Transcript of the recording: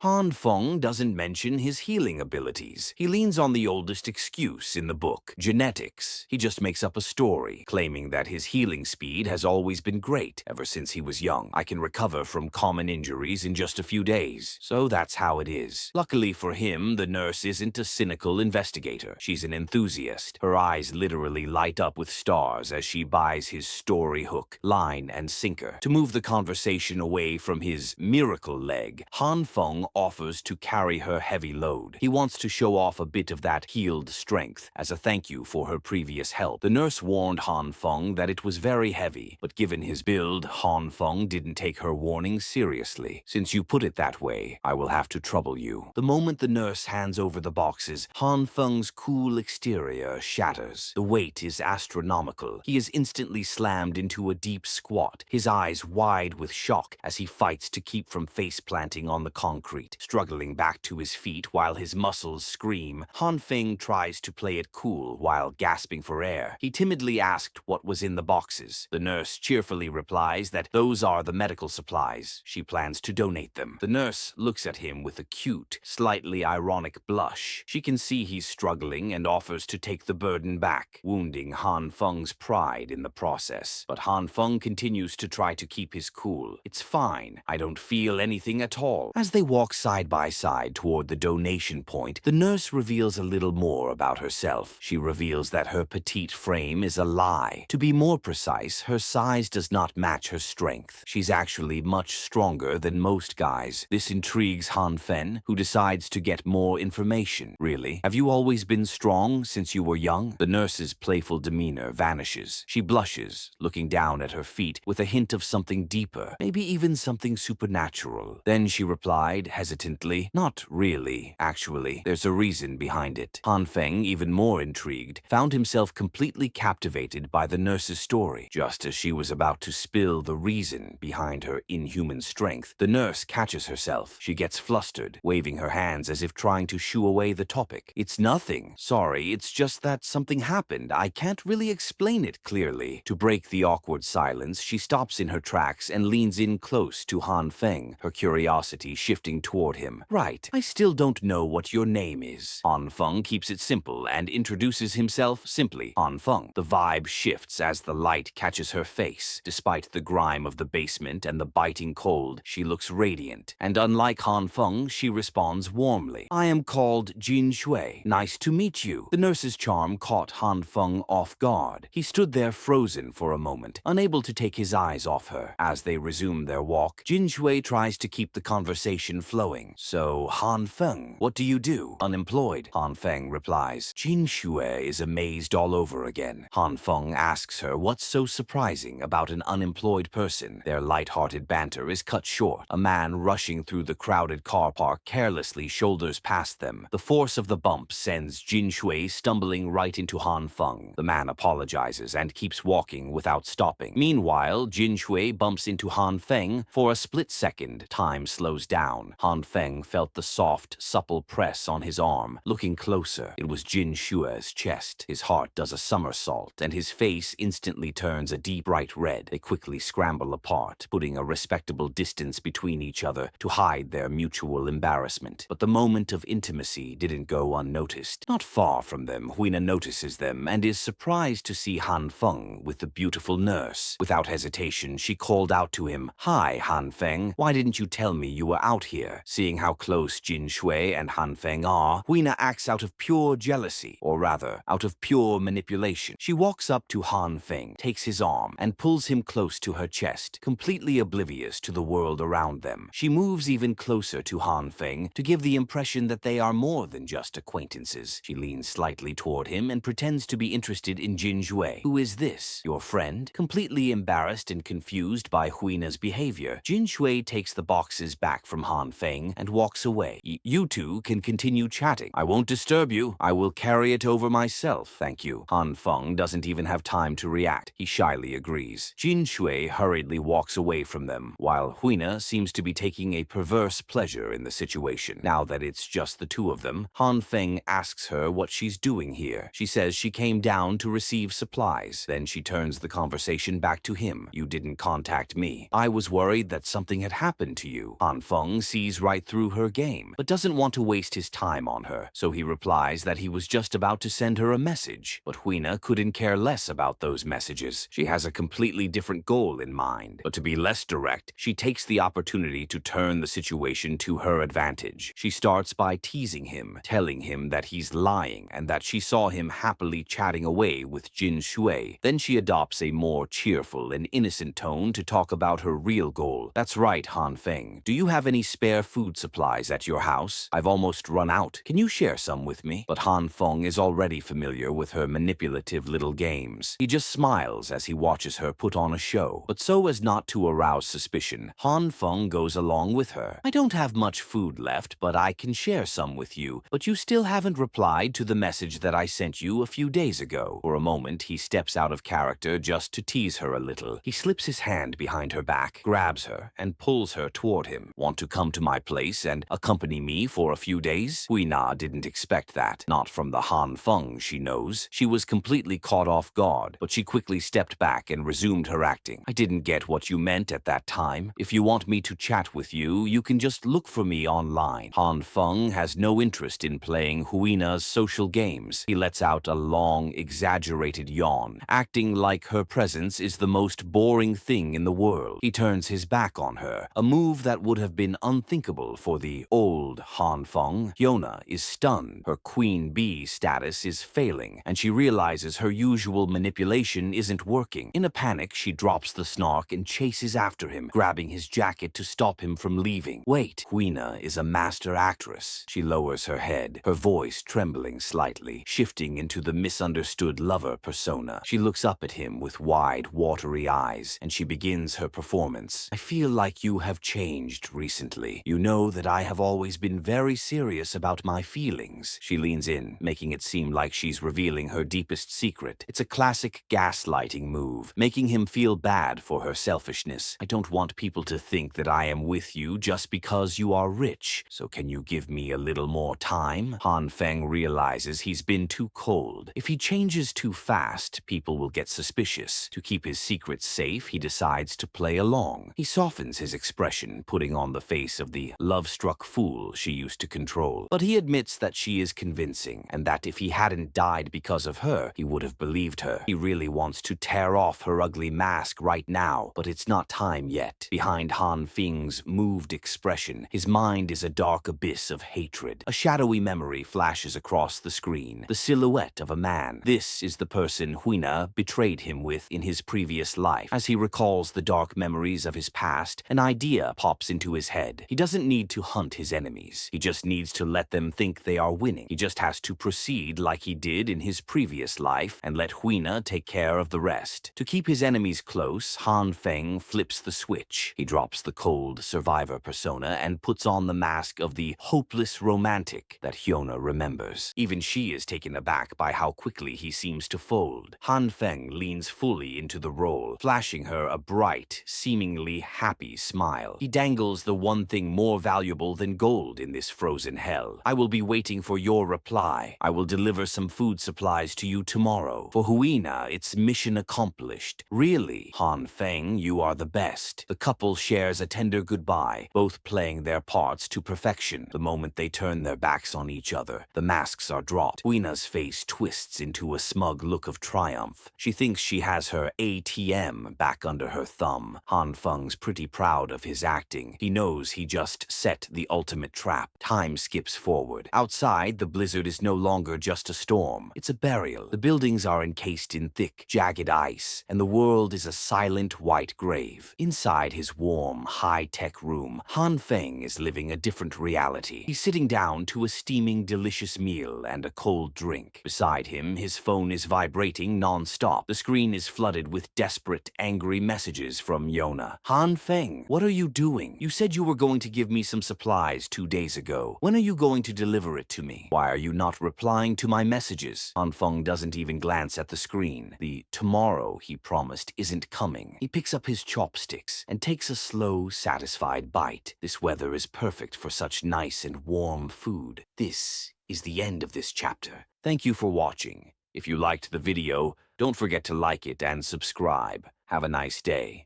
Han Feng doesn't mention his healing abilities. He leans on the oldest excuse in the book, genetics. He just makes up a story, claiming that his healing speed has always been great ever since he was young. I can recover from common injuries in just a few days. So that's how it is. Luckily for him, the nurse isn't a cynical investigator. She's an enthusiast. Her eyes literally light up with stars as she buys his story hook, line, and sinker. To move the conversation away from his miracle leg, Han Feng offers to carry her heavy load. He wants to show off a bit of that healed strength as a thank you for her previous help. The nurse warned Han Feng that it was very heavy, but given his build, Han Feng didn't take her warning seriously. Since you put it that way, I will have to trouble you. The moment the nurse hands over the boxes, Han Feng's cool exterior shatters. The weight is astronomical. He is instantly slammed into a deep squat, his eyes wide with shock as he fights to keep from face planting on the concrete. Struggling back to his feet while his muscles scream, Han Feng tries to play it cool while gasping for air. He timidly asked what was in the boxes. The nurse cheerfully replies that those are the medical supplies. She plans to donate them. The nurse looks at him with a cute, slightly ironic blush. She can see he's struggling and offers to take the burden back, wounding Han Feng's pride in the process. But Han Feng continues to try to keep his cool. It's fine. I don't feel anything at all. As they walk side by side toward the donation point, the nurse reveals a little more about herself. She reveals that her petite frame is a lie. To be more precise, her size does not match her strength. She's actually much stronger than most guys. This intrigues Han Feng, who decides to get more information. Really? Have you always been strong since you were young? The nurse's playful demeanor vanishes. She blushes, looking down at her feet with a hint of something deeper, maybe even something supernatural. Then she replied, hesitantly, "Not really, actually. There's a reason behind it." Han Feng, even more intrigued, found himself completely captivated by the nurse's story. Just as she was about to spill the reason behind her inhuman strength, the nurse catches herself. She gets flustered, waving her hands as if trying to shoo away the topic. "It's nothing. Sorry, it's just that something happened. I can't really explain it clearly." To break the awkward silence, she stops in her tracks and leans in close to Han Feng, her curiosity shifting toward him. "Right, I still don't know what your name is." Han Feng keeps it simple and introduces himself simply, Han Feng. The vibe shifts as the light catches her face. Despite the grime of the basement and the biting cold, she looks radiant. And unlike Han Feng, she responds warmly. "I am called Jin Shui. Nice to meet you." The nurse's charm caught Han Feng off guard. He stood there frozen for a moment, unable to take his eyes off her. As they resume their walk, Jin Shui tries to keep the conversation flowing. "So, Han Feng, what do you do?" "Unemployed," Han Feng replies. Jin Shui is amazed all over again. Han Feng asks her what's so surprising about an unemployed person. Their light-hearted banter is cut short. A man rushing through the crowded car park carelessly shoulders past them. The force of the bump sends Jin Shui stumbling right into Han Feng. The man apologizes and keeps walking without stopping. Meanwhile, Jin Shui bumps into Han Feng. For a split second, time slows down. Han Feng felt the soft, supple press on his arm. Looking closer, it was Jin Shui's chest. His heart does a somersault, and his face instantly turns a deep bright red. They quickly scramble apart, putting a respectable distance between each other to hide their mutual embarrassment. But the moment of intimacy didn't go unnoticed. Not far from them, Huina notices them and is surprised to see Han Feng with the beautiful nurse. Without hesitation, she called out to him, "Hi, Han Feng. Why didn't you tell me you were out here?" Seeing how close Jin Shui and Han Feng are, Huina acts out of pure jealousy, or rather, out of pure manipulation. She walks up to Han Feng, takes his arm, and pulls him close to her chest, completely oblivious to the world around them. She moves even closer to Han Feng to give the impression that they are more than just acquaintances. She leans slightly toward him and pretends to be interested in Jin Shui. "Who is this? Your friend?" Completely embarrassed and confused by Huina's behavior, Jin Shui takes the boxes back from Han Feng and walks away. You two can continue chatting. I won't disturb you. I will carry it over myself, thank you." Han Feng doesn't even have time to react. He shyly agrees. Jin Shui hurriedly walks away from them, while Huina seems to be taking a perverse pleasure in the situation. Now that it's just the two of them, Han Feng asks her what she's doing here. She says she came down to receive supplies. Then she turns the conversation back to him. "You didn't contact me. I was worried that something had happened to you." Han Feng sees sees right through her game, but doesn't want to waste his time on her, so he replies that he was just about to send her a message. But Huina couldn't care less about those messages. She has a completely different goal in mind. But to be less direct, she takes the opportunity to turn the situation to her advantage. She starts by teasing him, telling him that he's lying and that she saw him happily chatting away with Jin Shui. Then she adopts a more cheerful and innocent tone to talk about her real goal. That's right, Han Feng. Do you have any spare food supplies at your house? I've almost run out. Can you share some with me? But Han Feng is already familiar with her manipulative little games. He just smiles as he watches her put on a show. But so as not to arouse suspicion, Han Feng goes along with her. I don't have much food left, but I can share some with you. But you still haven't replied to the message that I sent you a few days ago. For a moment, he steps out of character just to tease her a little. He slips his hand behind her back, grabs her, and pulls her toward him. Want to come to my place and accompany me for a few days? Huina didn't expect that. Not from the Han Feng she knows. She was completely caught off guard, but she quickly stepped back and resumed her acting. I didn't get what you meant at that time. If you want me to chat with you, you can just look for me online. Han Feng has no interest in playing Huina's social games. He lets out a long, exaggerated yawn, acting like her presence is the most boring thing in the world. He turns his back on her, a move that would have been unthinkable for the old Han Feng. Hyuna is stunned. Her queen bee status is failing, and she realizes her usual manipulation isn't working. In a panic, she drops the snark and chases after him, grabbing his jacket to stop him from leaving. Wait, Huina is a master actress. She lowers her head, her voice trembling slightly, shifting into the misunderstood lover persona. She looks up at him with wide, watery eyes, and she begins her performance. I feel like you have changed recently. You know that I have always been very serious about my feelings. She leans in, making it seem like she's revealing her deepest secret. It's a classic gaslighting move, making him feel bad for her selfishness. I don't want people to think that I am with you just because you are rich. So can you give me a little more time? Han Feng realizes he's been too cold. If he changes too fast, people will get suspicious. To keep his secrets safe, he decides to play along. He softens his expression, putting on the face of the love-struck fool she used to control. But he admits that she is convincing, and that if he hadn't died because of her, he would have believed her. He really wants to tear off her ugly mask right now, but it's not time yet. Behind Han Feng's moved expression, his mind is a dark abyss of hatred. A shadowy memory flashes across the screen, the silhouette of a man. This is the person Huina betrayed him with in his previous life. As he recalls the dark memories of his past, an idea pops into his head. He doesn't need to hunt his enemies. He just needs to let them think they are winning. He just has to proceed like he did in his previous life and let Huina take care of the rest. To keep his enemies close, Han Feng flips the switch. He drops the cold survivor persona and puts on the mask of the hopeless romantic that Hyuna remembers. Even she is taken aback by how quickly he seems to fold. Han Feng leans fully into the role, flashing her a bright, seemingly happy smile. He dangles the one thing more valuable than gold in this frozen hell. I will be waiting for your reply. I will deliver some food supplies to you tomorrow. For Huina, it's mission accomplished. Really, Han Feng, you are the best. The couple shares a tender goodbye, both playing their parts to perfection. The moment they turn their backs on each other, the masks are dropped. Huina's face twists into a smug look of triumph. She thinks she has her ATM back under her thumb. Han Feng's pretty proud of his acting. He knows he just set the ultimate trap. Time skips forward. Outside, the blizzard is no longer just a storm. It's a burial. The buildings are encased in thick, jagged ice, and the world is a silent white grave. Inside his warm, high-tech room, Han Feng is living a different reality. He's sitting down to a steaming, delicious meal and a cold drink. Beside him, his phone is vibrating non-stop. The screen is flooded with desperate, angry messages from Yona. Han Feng, what are you doing? You said you were going to give me some supplies 2 days ago. When are you going to deliver it to me? Why are you not replying to my messages? Han Feng doesn't even glance at the screen. The tomorrow he promised isn't coming. He picks up his chopsticks and takes a slow, satisfied bite. This weather is perfect for such nice and warm food. This is the end of this chapter. Thank you for watching. If you liked the video, don't forget to like it and subscribe. Have a nice day.